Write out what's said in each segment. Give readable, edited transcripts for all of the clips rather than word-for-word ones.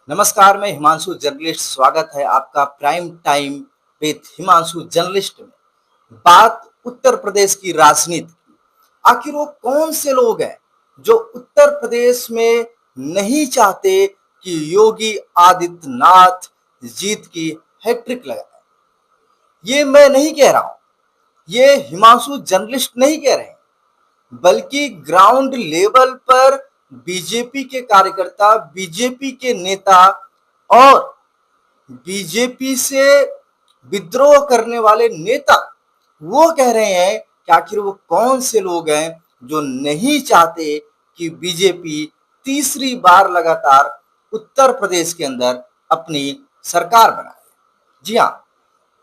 नमस्कार, मैं हिमांशु जर्नलिस्ट। स्वागत है आपका prime time with Himanshu journalist में। बात उत्तर प्रदेश की राजनीति की। आखिर वो कौन से लोग हैं जो उत्तर प्रदेश में नहीं चाहते कि योगी आदित्यनाथ जीत की हैट्रिक लगाए? ये मैं नहीं कह रहा हूं, ये हिमांशु जर्नलिस्ट नहीं कह रहे हैं, बल्कि ग्राउंड लेवल पर बीजेपी के कार्यकर्ता, बीजेपी के नेता और बीजेपी से विद्रोह करने वाले नेता वो कह रहे हैं कि आखिर वो कौन से लोग हैं जो नहीं चाहते कि बीजेपी तीसरी बार लगातार उत्तर प्रदेश के अंदर अपनी सरकार बनाए। जी हाँ,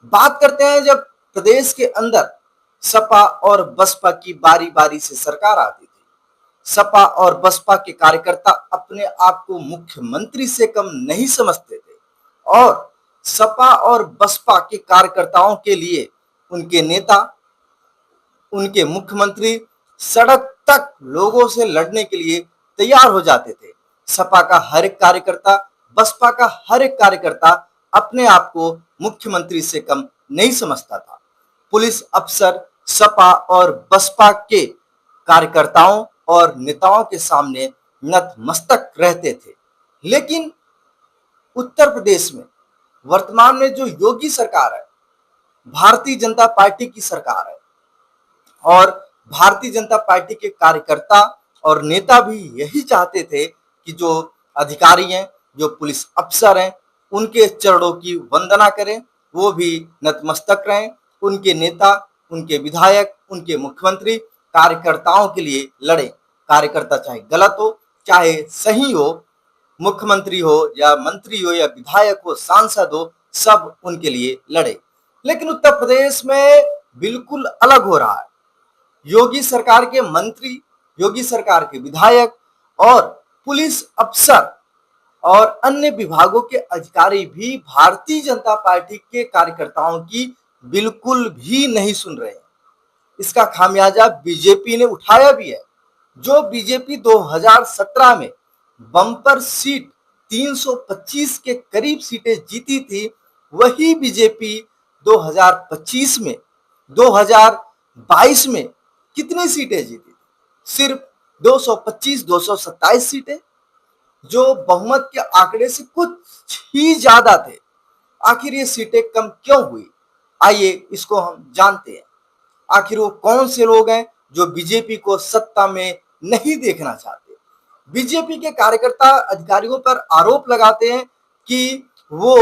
बात करते हैं जब प्रदेश के अंदर सपा और बसपा की बारी बारी से सरकार आती थी, सपा और बसपा के कार्यकर्ता अपने आप को मुख्यमंत्री से कम नहीं समझते थे और सपा और बसपा के कार्यकर्ताओं के लिए उनके नेता, उनके मुख्यमंत्री सड़क तक लोगों से लड़ने के लिए तैयार हो जाते थे। सपा का हर एक कार्यकर्ता, बसपा का हर एक कार्यकर्ता अपने आप को मुख्यमंत्री से कम नहीं समझता था। पुलिस अफसर सपा और बसपा के कार्यकर्ताओं और नेताओं के सामने नतमस्तक रहते थे। लेकिन उत्तर प्रदेश में वर्तमान में जो योगी सरकार है, भारतीय जनता पार्टी की सरकार है और भारतीय जनता पार्टी के कार्यकर्ता और नेता भी यही चाहते थे कि जो अधिकारी हैं, जो पुलिस अफसर हैं, उनके चरणों की वंदना करें, वो भी नतमस्तक रहें। उनके नेता, उनके विधायक, उनके मुख्यमंत्री कार्यकर्ताओं के लिए लड़े। कार्यकर्ता चाहे गलत हो चाहे सही हो, मुख्यमंत्री हो या मंत्री हो या विधायक हो, सांसद हो, सब उनके लिए लड़े। लेकिन उत्तर प्रदेश में बिल्कुल अलग हो रहा है। योगी सरकार के मंत्री, योगी सरकार के विधायक और पुलिस अफसर और अन्य विभागों के अधिकारी भी भारतीय जनता पार्टी के कार्यकर्ताओं की बिल्कुल भी नहीं सुन रहे हैं। इसका खामियाजा बीजेपी ने उठाया भी है। जो बीजेपी 2017 में बम्पर सीट 325 के करीब सीटें जीती थी, वही बीजेपी 2025 में, 2022 में कितनी सीटें जीती? सिर्फ 225, 227 सीटें, जो बहुमत के आंकड़े से कुछ ही ज्यादा थे। आखिर ये सीटें कम क्यों हुई? आइए इसको हम जानते हैं। आखिर वो कौन से लोग हैं जो बीजेपी को सत्ता में नहीं देखना चाहते? बीजेपी के कार्यकर्ता अधिकारियों पर आरोप लगाते हैं कि वो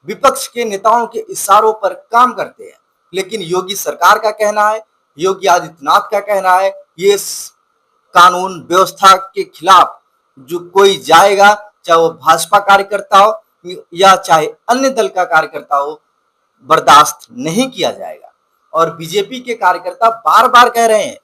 विपक्ष के नेताओं के इशारों पर काम करते हैं, लेकिन योगी सरकार का कहना है, योगी आदित्यनाथ का कहना है, ये कानून व्यवस्था के खिलाफ जो कोई जाएगा, चाहे वो भाजपा कार्यकर्ता हो या चाहे अन्य दल का कार्यकर्ता हो, बर्दाश्त नहीं किया जाएगा। और बीजेपी के कार्यकर्ता बार बार कह रहे हैं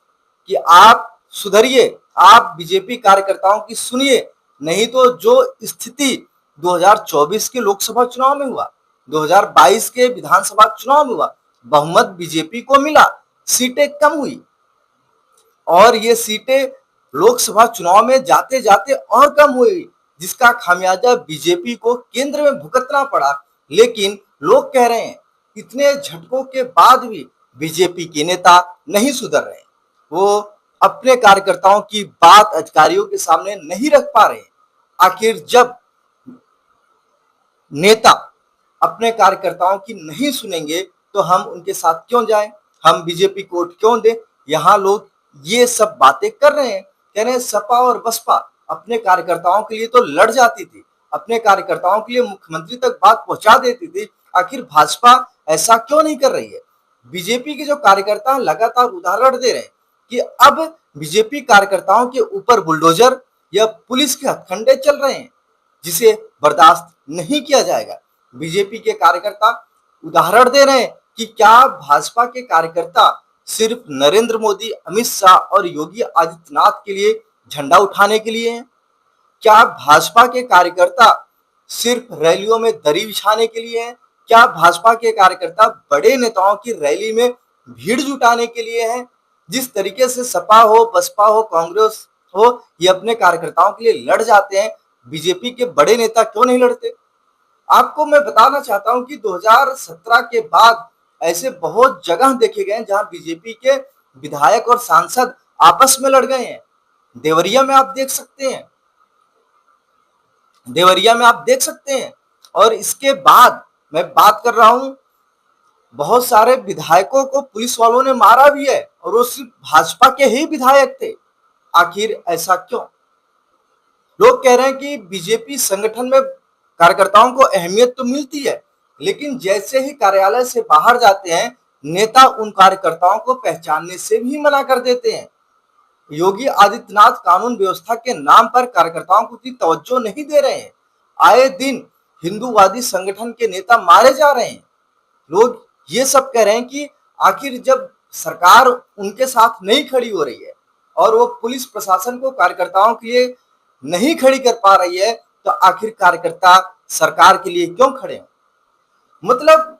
कि आप सुधरिए, आप बीजेपी कार्यकर्ताओं की सुनिए, नहीं तो जो स्थिति 2024 के लोकसभा चुनाव में हुआ, 2022 के विधानसभा चुनाव में हुआ, बहुमत बीजेपी को मिला, सीटें कम हुई और ये सीटें लोकसभा चुनाव में जाते जाते और कम हुई, जिसका खामियाजा बीजेपी को केंद्र में भुगतना पड़ा। लेकिन लोग कह रहे हैं इतने झटकों के बाद भी बीजेपी के नेता नहीं सुधर रहे, वो अपने कार्यकर्ताओं की बात अधिकारियों के सामने नहीं रख पा रहे। आखिर जब नेता अपने कार्यकर्ताओं की नहीं सुनेंगे तो हम उनके साथ क्यों जाएं, हम बीजेपी को वोट क्यों दें? यहाँ लोग ये सब बातें कर रहे हैं, कह रहे हैं सपा और बसपा अपने कार्यकर्ताओं के लिए तो लड़ जाती थी, अपने कार्यकर्ताओं के लिए मुख्यमंत्री तक बात पहुंचा देती थी, आखिर भाजपा ऐसा क्यों नहीं कर रही है? बीजेपी के जो कार्यकर्ता लगातार उदाहरण दे रहे हैं कि अब बीजेपी कार्यकर्ताओं के ऊपर बुलडोजर या पुलिस के हथकंडे चल रहे हैं, जिसे बर्दाश्त नहीं किया जाएगा। बीजेपी के कार्यकर्ता उदाहरण दे रहे हैं कि क्या भाजपा के कार्यकर्ता सिर्फ नरेंद्र मोदी, अमित शाह और योगी आदित्यनाथ के लिए झंडा उठाने के लिए हैं? क्या भाजपा के कार्यकर्ता सिर्फ रैलियों में दरी बिछाने के लिए हैं? क्या भाजपा के कार्यकर्ता बड़े नेताओं की रैली में भीड़ जुटाने के लिए हैं? जिस तरीके से सपा हो, बसपा हो, कांग्रेस हो, ये अपने कार्यकर्ताओं के लिए लड़ जाते हैं, बीजेपी के बड़े नेता क्यों नहीं लड़ते? आपको मैं बताना चाहता हूं कि 2017 के बाद ऐसे बहुत जगह देखे गए हैं जहां बीजेपी के विधायक और सांसद आपस में लड़ गए हैं। देवरिया में आप देख सकते हैं, देवरिया में आप देख सकते हैं। और इसके बाद मैं बात कर रहा हूं, बहुत सारे विधायकों को पुलिस वालों ने मारा भी है और वो सिर्फ भाजपा के ही विधायक थे। आखिर ऐसा क्यों? लोग कह रहे हैं कि बीजेपी संगठन में कार्यकर्ताओं को अहमियत तो मिलती है, लेकिन जैसे ही कार्यालय से बाहर जाते हैं, नेता उन कार्यकर्ताओं को पहचानने से भी मना कर देते हैं। योगी आदित्यनाथ कानून व्यवस्था के नाम पर कार्यकर्ताओं को उतनी तवज्जो नहीं दे रहे हैं। आए दिन हिंदूवादी संगठन के नेता मारे जा रहे हैं। लोग ये सब कह रहे हैं कि आखिर जब सरकार उनके साथ नहीं खड़ी हो रही है और वो पुलिस प्रशासन को कार्यकर्ताओं के लिए नहीं खड़ी कर पा रही है, तो आखिर कार्यकर्ता सरकार के लिए क्यों खड़े हैं? मतलब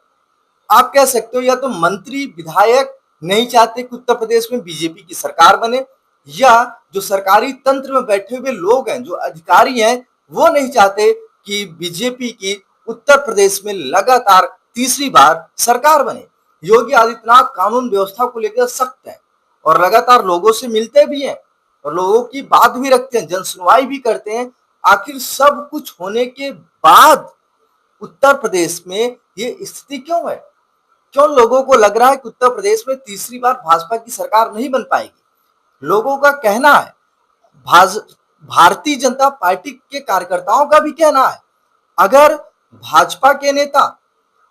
आप कह सकते हो या तो मंत्री विधायक नहीं चाहते कि उत्तर प्रदेश में बीजेपी की सरकार बने, या जो सरकारी तंत्र में बैठे हुए लोग हैं, जो अधिकारी हैं, वो नहीं चाहते कि बीजेपी की उत्तर प्रदेश में लगातार तीसरी बार सरकार बने। योगी आदित्यनाथ कानून व्यवस्था को लेकर सख्त है और लगातार लोगों से मिलते भी हैं और लोगों की बात भी रखते हैं, जन सुनवाई भी करते हैं। आखिर सब कुछ होने के बाद उत्तर प्रदेश में ये स्थिति क्यों है? क्यों लोगों को लग रहा है कि उत्तर प्रदेश में तीसरी बार भाजपा की सरकार नहीं बन पाएगी? लोगों का कहना है, भारतीय जनता पार्टी के कार्यकर्ताओं का भी कहना है, अगर भाजपा के नेता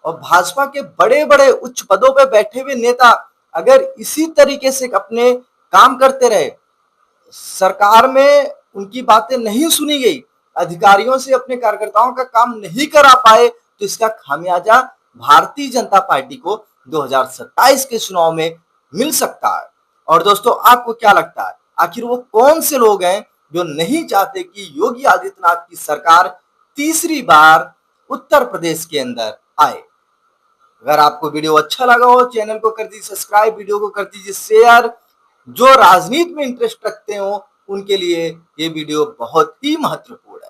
और भाजपा के बड़े बड़े उच्च पदों पर बैठे हुए नेता अगर इसी तरीके से अपने काम करते रहे, सरकार में उनकी बातें नहीं सुनी गई, अधिकारियों से अपने कार्यकर्ताओं का काम नहीं करा पाए, तो इसका खामियाजा भारतीय जनता पार्टी को 2027 के चुनाव में मिल सकता है। और दोस्तों, आपको क्या लगता है, आखिर वो कौन से लोग हैं जो नहीं चाहते कि योगी आदित्यनाथ की सरकार तीसरी बार उत्तर प्रदेश के अंदर आए? अगर आपको वीडियो अच्छा लगा हो, चैनल को कर दीजिए सब्सक्राइब, वीडियो को कर दीजिए शेयर। जो राजनीति में इंटरेस्ट रखते हो उनके लिए ये वीडियो बहुत ही महत्वपूर्ण है।